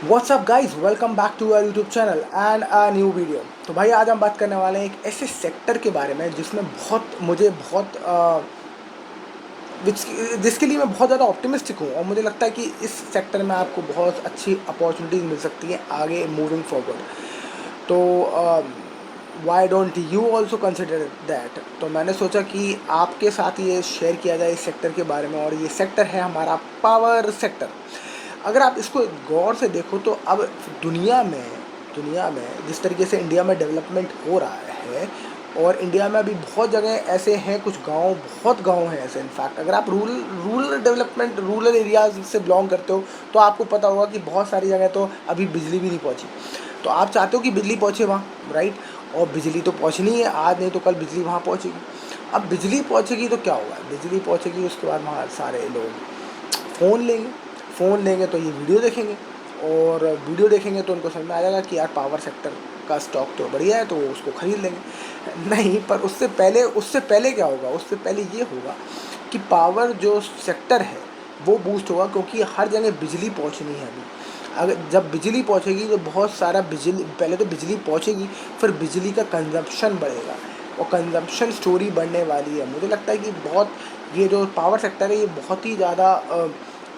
WhatsApp guys, welcome back to our YouTube channel and a new video. तो भाई आज हम बात करने वाले हैं एक ऐसे सेक्टर के बारे में जिसमें मुझे बहुत जिसके लिए मैं बहुत ज़्यादा ऑप्टिमिस्टिक हूँ और मुझे लगता है कि इस सेक्टर में आपको बहुत अच्छी अपॉर्चुनिटीज़ मिल सकती हैं आगे मूविंग फॉरवर्ड। तो why don't you also consider that. तो मैंने सोचा कि आपके साथ ये शेयर किया जाए इस सेक्टर के बारे में, और ये सेक्टर है हमारा पावर सेक्टर। अगर आप इसको गौर से देखो तो अब दुनिया में दुनिया में जिस तरीके से इंडिया में डेवलपमेंट हो रहा है, और इंडिया में अभी बहुत जगह ऐसे हैं, कुछ गांव, बहुत गांव हैं ऐसे। इनफैक्ट अगर आप रूरल डेवलपमेंट, रूरल एरियाज से बिलोंग करते हो तो आपको पता होगा कि बहुत सारी जगह तो अभी बिजली भी नहीं पहुंची। तो आप चाहते हो कि बिजली पहुंचे वहाँ, राइट। और बिजली तो पहुंचनी है, आज नहीं तो कल बिजली वहाँ पहुंचेगी। अब बिजली पहुंचेगी तो क्या होगा, बिजली पहुंचेगी उसके बाद वहाँ सारे लोग फ़ोन लेंगे। फ़ोन लेंगे तो ये वीडियो देखेंगे, और वीडियो देखेंगे तो उनको समझ में आ जाएगा कि यार पावर सेक्टर का स्टॉक तो बढ़िया है, तो वो उसको ख़रीद लेंगे। नहीं, पर उससे पहले क्या होगा, उससे पहले ये होगा कि पावर जो सेक्टर है वो बूस्ट होगा, क्योंकि हर जगह बिजली पहुंचनी है अभी। अगर जब बिजली पहुंचेगी तो बहुत सारा बिजली, पहले तो बिजली पहुंचेगी, फिर बिजली का कंजम्पशन बढ़ेगा, और कंजम्पशन स्टोरी बढ़ने वाली है। मुझे लगता है कि बहुत, ये जो पावर सेक्टर है ये बहुत ही ज़्यादा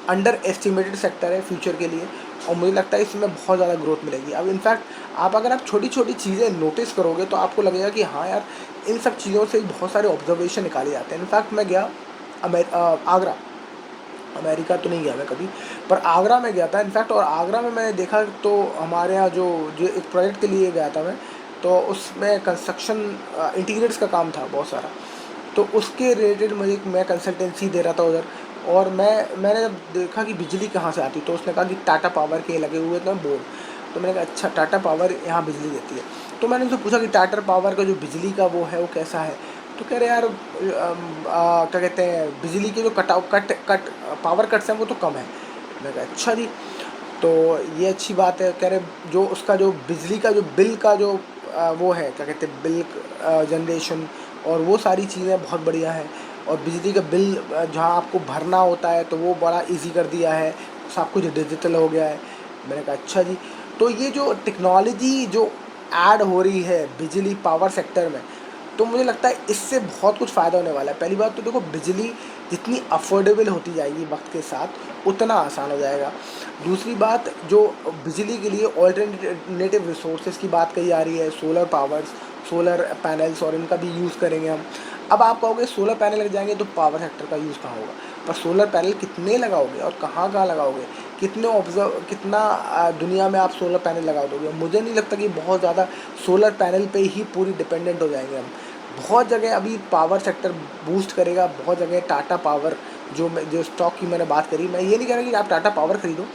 अंडर एस्टिमेटेड सेक्टर है फ्यूचर के लिए, और मुझे लगता है इसमें बहुत ज़्यादा ग्रोथ मिलेगी। अब इनफैक्ट अगर आप छोटी छोटी चीज़ें नोटिस करोगे तो आपको लगेगा कि हाँ यार, इन सब चीज़ों से बहुत सारे ऑब्जर्वेशन निकाले जाते हैं। इनफैक्ट मैं गया आगरा, अमेरिका तो नहीं गया मैं कभी, पर आगरा में गया था इनफैक्ट। और आगरा में मैंने देखा, तो हमारे यहाँ जो जो एक प्रोजेक्ट के लिए गया था मैं, तो उसमें कंस्ट्रक्शन इंटीरियर्स का काम था बहुत सारा। तो उसके रिलेटेड मैं कंसल्टेंसी दे रहा था उधर, और मैंने जब देखा कि बिजली कहाँ से आती, तो उसने कहा कि टाटा पावर के लगे हुए थे बोर्ड। तो मैंने कहा अच्छा, टाटा पावर यहाँ बिजली देती है। तो मैंने उनसे पूछा कि टाटा पावर का जो बिजली का वो है वो कैसा है। तो कह रहे यार क्या कहते हैं, बिजली के जो कट पावर कट्स हैं वो तो कम है। मैंने कहा अच्छा जी, तो ये अच्छी बात है। कह रहे जो उसका जो बिजली का जो बिल का जो वो है, क्या कहते हैं, बिल जनरेशन और वो सारी चीज़ें बहुत बढ़िया है। और बिजली का बिल जहाँ आपको भरना होता है तो वो बड़ा इजी कर दिया है, सब कुछ डिजिटल हो गया है। मैंने कहा अच्छा जी। तो ये जो टेक्नोलॉजी जो ऐड हो रही है बिजली पावर सेक्टर में, तो मुझे लगता है इससे बहुत कुछ फ़ायदा होने वाला है। पहली बात तो देखो, बिजली जितनी अफोर्डेबल होती जाएगी वक्त के साथ, उतना आसान हो जाएगा। दूसरी बात, जो बिजली के लिए ऑल्टरनेटिव रिसोर्सेज की बात कही जा रही है, सोलर पावर्स, सोलर पैनल्स, और इनका भी यूज़ करेंगे हम। अब आप कहोगे सोलर पैनल लग जाएंगे तो पावर सेक्टर का यूज़ कहाँ होगा, पर सोलर पैनल कितने लगाओगे और कहाँ कहाँ लगाओगे, कितना दुनिया में आप सोलर पैनल लगा दोगे। मुझे नहीं लगता कि बहुत ज़्यादा सोलर पैनल पे ही पूरी डिपेंडेंट हो जाएंगे हम। बहुत जगह अभी पावर सेक्टर बूस्ट करेगा, बहुत जगह टाटा पावर, जो स्टॉक की मैंने बात करी, मैं ये नहीं कह रहा कि आप टाटा पावर खरीदो।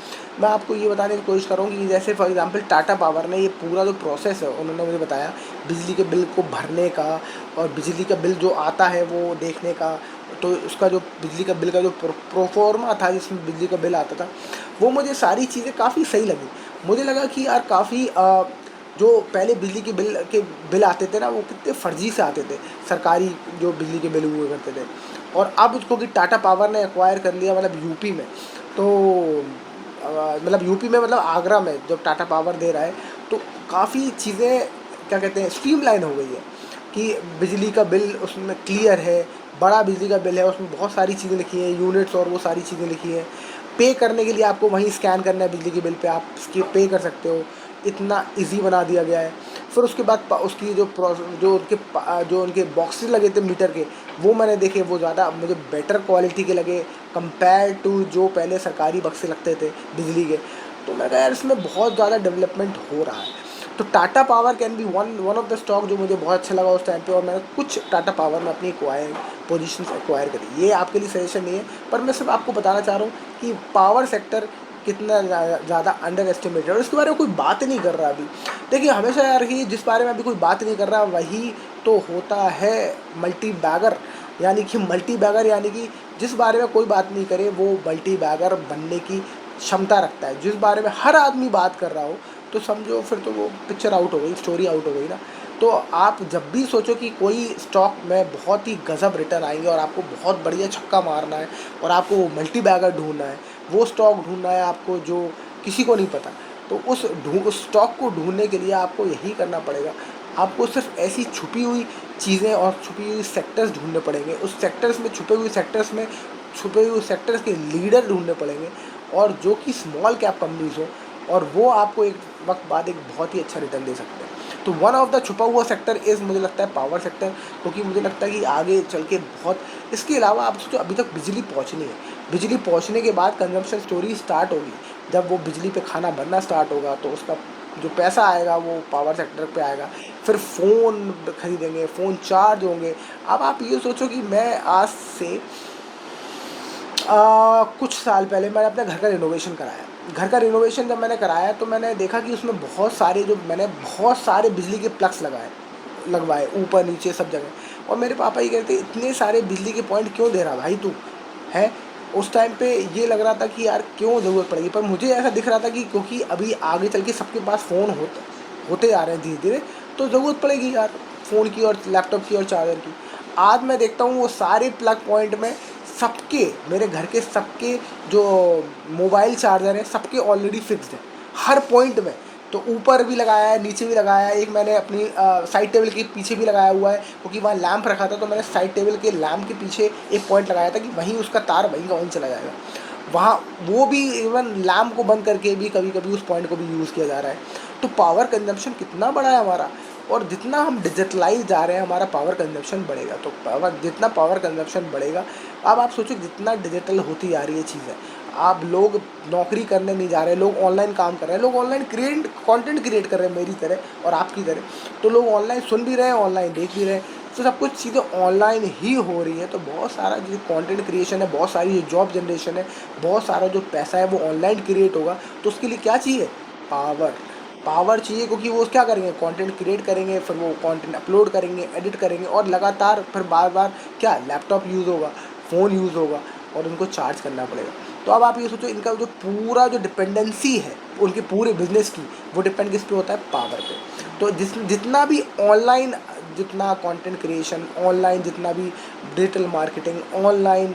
मैं आपको ये बताने की कोशिश कर रहा हूँ कि जैसे फॉर एग्जांपल टाटा पावर ने ये पूरा जो प्रोसेस है उन्होंने मुझे बताया, बिजली के बिल को भरने का, और बिजली का बिल जो आता है वो देखने का। तो उसका जो बिजली का बिल का जो प्रोफॉर्मा था जिसमें बिजली का बिल आता था, वो मुझे सारी चीज़ें काफ़ी सही लगी। मुझे लगा कि यार काफ़ी जो पहले बिजली के बिल आते थे ना, वो कितने फर्जी से आते थे, सरकारी जो बिजली के बिल हुए करते थे। और अब उसको कि टाटा पावर ने एक्वायर कर लिया, मतलब यूपी में, तो मतलब यूपी में, मतलब आगरा में जब टाटा पावर दे रहा है, तो काफ़ी चीज़ें, क्या कहते हैं, स्ट्रीमलाइन हो गई है कि बिजली का बिल उसमें क्लियर है, बड़ा बिजली का बिल है, उसमें बहुत सारी चीज़ें लिखी हैं, यूनिट्स और वो सारी चीज़ें लिखी हैं। पे करने के लिए आपको वहीं स्कैन करना है बिजली के बिल पे, आप इसकी पे कर सकते हो। इतना इजी बना दिया गया है। फिर उसके बाद उसकी जो उनके बॉक्सेस लगे थे मीटर के, वो मैंने देखे, वो ज़्यादा मुझे बेटर क्वालिटी के लगे कंपेयर टू जो पहले सरकारी बक्से लगते थे बिजली के। तो मैं कहा यार इसमें बहुत ज़्यादा डेवलपमेंट हो रहा है। तो Tata power can be one one of the stock जो मुझे बहुत अच्छा लगा उस टाइम पे, और मैंने कुछ टाटा पावर में अपनी पोजीशंस एक्वायर करी। ये आपके लिए सजेशन नहीं है, पर मैं सिर्फ आपको बताना चाह रहा हूँ कि पावर सेक्टर कितना ज़्यादा अंडर एस्टिमेटेड है, और इसके बारे में कोई बात नहीं कर रहा अभी। देखिए, हमेशा यार ही जिस बारे में अभी कोई बात नहीं कर रहा वही तो होता है मल्टी बैगर। यानी कि जिस बारे में कोई बात नहीं करे वो मल्टी बैगर बनने की क्षमता रखता है। जिस बारे में हर आदमी बात कर रहा हो, तो समझो फिर तो वो पिक्चर आउट हो गई, स्टोरी आउट हो गई ना। तो आप जब भी सोचो कि कोई स्टॉक में बहुत ही गज़ब रिटर्न आएंगे और आपको बहुत बढ़िया छक्का मारना है, और आपको वो मल्टी बैगर ढूंढना है, वो स्टॉक ढूंढना है आपको जो किसी को नहीं पता, तो उस स्टॉक को ढूंढने के लिए आपको यही करना पड़ेगा, आपको सिर्फ ऐसी छुपी हुई चीज़ें और छुपी हुई सेक्टर्स ढूंढने पड़ेंगे, उस सेक्टर्स में छुपे हुए सेक्टर्स के लीडर ढूंढने पड़ेंगे, और जो कि स्मॉल कैप कंपनीज हो, और वो आपको एक वक्त बाद एक बहुत ही अच्छा रिटर्न दे सकते हैं। तो वन ऑफ द छुपा हुआ सेक्टर इज़, मुझे लगता है, पावर सेक्टर, क्योंकि मुझे लगता है कि आगे चल के बहुत, इसके अलावा आप सोचो अभी तक बिजली पहुंचनी है, बिजली पहुंचने के बाद कंजम्पशन स्टोरी स्टार्ट होगी, जब वो बिजली पे खाना बनना स्टार्ट होगा तो उसका जो पैसा आएगा वो पावर सेक्टर पे आएगा, फिर फ़ोन खरीदेंगे, फ़ोन चार्ज होंगे। अब आप ये सोचो कि मैं आज से कुछ साल पहले मैंने अपने घर का रिनोवेशन कराया। घर का रिनोवेशन जब मैंने कराया तो मैंने देखा कि उसमें मैंने बहुत सारे बिजली के प्लग्स लगवाए ऊपर नीचे सब जगह, और मेरे पापा ये कहते इतने सारे बिजली के पॉइंट क्यों दे रहा भाई तू है। उस टाइम पे ये लग रहा था कि यार क्यों ज़रूरत पड़ेगी, पर मुझे ऐसा दिख रहा था कि क्योंकि अभी आगे चल के सबके पास फ़ोन होते जा रहे हैं धीरे धीरे, तो ज़रूरत पड़ेगी यार फ़ोन की और लैपटॉप की और चार्जर की। आज मैं देखता हूँ वो सारे प्लग पॉइंट में सबके, मेरे घर के सबके जो मोबाइल चार्जर हैं सबके ऑलरेडी फिक्स्ड है हर पॉइंट में। तो ऊपर भी लगाया है, नीचे भी लगाया है, एक मैंने अपनी साइड टेबल के पीछे भी लगाया हुआ है, क्योंकि वहाँ लैंप रखा था तो मैंने साइड टेबल के लैंप के पीछे एक पॉइंट लगाया था कि वहीं उसका तार वहीं का वहीं चला जाएगा। वहाँ वो भी इवन लैंप को बंद करके भी कभी कभी उस पॉइंट को भी यूज़ किया जा रहा है। तो पावर कंजम्पशन कितना बड़ा है हमारा, और जितना हम डिजिटलाइज जा रहे हैं हमारा पावर कंजप्शन बढ़ेगा। तो जितना पावर कंजप्शन बढ़ेगा, अब आप सोचो जितना डिजिटल होती जा रही है चीज़ें, आप लोग नौकरी करने नहीं जा रहे, लोग ऑनलाइन काम कर रहे हैं, लोग ऑनलाइन कंटेंट क्रिएट कर रहे हैं मेरी तरह और आपकी तरह। तो लोग ऑनलाइन सुन भी रहे हैं, ऑनलाइन देख भी रहे हैं, तो सब कुछ चीज़ें ऑनलाइन ही हो रही है। तो बहुत सारा जो कंटेंट क्रिएशन है, बहुत सारी जो जॉब जनरेशन है, बहुत सारा जो पैसा है वो ऑनलाइन क्रिएट होगा। तो उसके लिए क्या चाहिए? पावर। पावर चाहिए, क्योंकि वो क्या करेंगे, कंटेंट क्रिएट करेंगे, फिर वो कंटेंट अपलोड करेंगे, एडिट करेंगे, और लगातार फिर बार बार क्या लैपटॉप यूज़ होगा, फ़ोन यूज़ होगा, और उनको चार्ज करना पड़ेगा। तो अब आप ये सोचो इनका जो पूरा जो डिपेंडेंसी है उनके पूरे बिजनेस की, वो डिपेंड किस पे होता है? पावर पे। तो जितना भी ऑनलाइन, जितना कंटेंट क्रिएशन ऑनलाइन, जितना भी डिजिटल मार्केटिंग ऑनलाइन,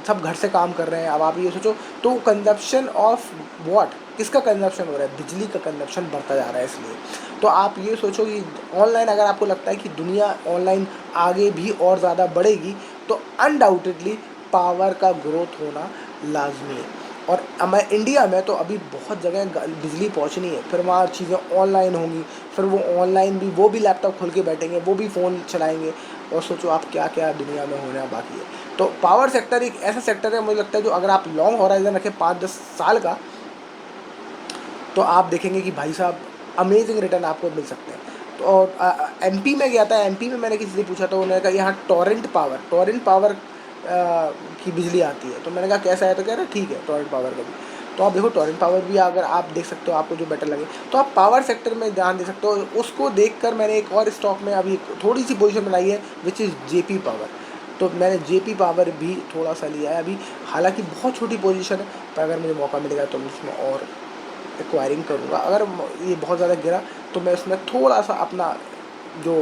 सब घर से काम कर रहे हैं। अब आप ये सोचो तो कंजप्शन ऑफ व्हाट, किसका कंजप्शन हो रहा है? बिजली का कंजप्शन बढ़ता जा रहा है। इसलिए तो आप ये सोचो कि ऑनलाइन, अगर आपको लगता है कि दुनिया ऑनलाइन आगे भी और ज़्यादा बढ़ेगी, तो अनडाउटेडली पावर का ग्रोथ होना लाजमी है। और हमारे इंडिया में तो अभी बहुत जगह बिजली पहुंचनी है, फिर वहाँ चीज़ें ऑनलाइन होंगी, फिर वो ऑनलाइन भी, वो भी लैपटॉप खोल के बैठेंगे, वो भी फ़ोन चलाएंगे, और सोचो आप क्या क्या दुनिया में होना बाकी है। तो पावर सेक्टर एक ऐसा सेक्टर है, मुझे लगता है, जो अगर आप लॉन्ग हॉराइजन रखें 5-10 साल का, तो आप देखेंगे कि भाई साहब अमेजिंग रिटर्न आपको मिल सकते हैं। तो और एमपी में गया था, एमपी में मैंने किसी से पूछा तो उन्होंने कहा यहाँ टॉरेंट पावर की बिजली आती है। तो मैंने कहा कैसा है, तो कह रहे ठीक है टॉरेंट पावर का भी। तो आप देखो टॉरेंट पावर भी अगर आप देख सकते हो, आपको जो बेटर लगे, तो आप पावर सेक्टर में ध्यान दे सकते हो। उसको देखकर मैंने एक और स्टॉक में अभी थोड़ी सी पोजीशन बनाई है, विच इज़ जेपी पावर। तो मैंने जेपी पावर भी थोड़ा सा लिया है अभी, हालांकि बहुत छोटी पोजीशन है, पर अगर मुझे मौका मिलेगा तो मैं उसमें और एक्वायरिंग करूँगा। अगर ये बहुत ज़्यादा गिरा तो मैं इसमें थोड़ा सा अपना जो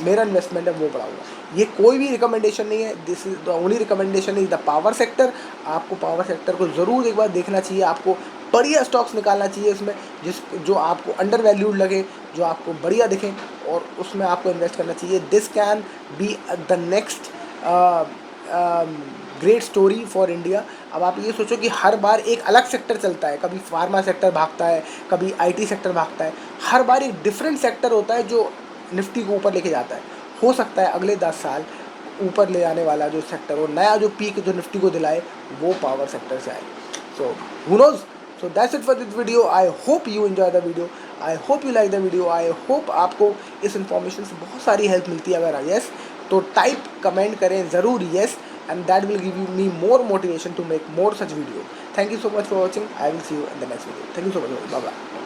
मेरा इन्वेस्टमेंट है वो बढ़ाऊँगा। ये कोई भी रिकमेंडेशन नहीं है, this is the only recommendation is the power sector. आपको पावर सेक्टर को ज़रूर एक बार देखना चाहिए, आपको बढ़िया स्टॉक्स निकालना चाहिए इसमें, जो आपको अंडर वैल्यूड लगे, जो आपको बढ़िया दिखें, और उसमें आपको इन्वेस्ट करना चाहिए। This can be the next great story for India. अब आप ये सोचो कि हर बार एक अलग सेक्टर चलता है, कभी फार्मा सेक्टर भागता है, कभी आईटी सेक्टर भागता है, हर बार एक डिफरेंट सेक्टर होता है जो निफ्टी को ऊपर लेके जाता है। हो सकता है अगले 10 साल ऊपर ले जाने वाला जो सेक्टर हो, नया जो पीक जो निफ्टी को दिलाए, वो पावर सेक्टर से आए। So who knows. So that's it for this video. I hope you enjoy the video, I hope you like the video, I hope आपको इस इन्फॉर्मेशन से बहुत सारी हेल्प मिलती है। अगर यस तो टाइप कमेंट करें ज़रूर yes, and that will give me more motivation to make more such videos. Thank you so much for watching. I will see you in the next video. Thank you so much. Bye bye.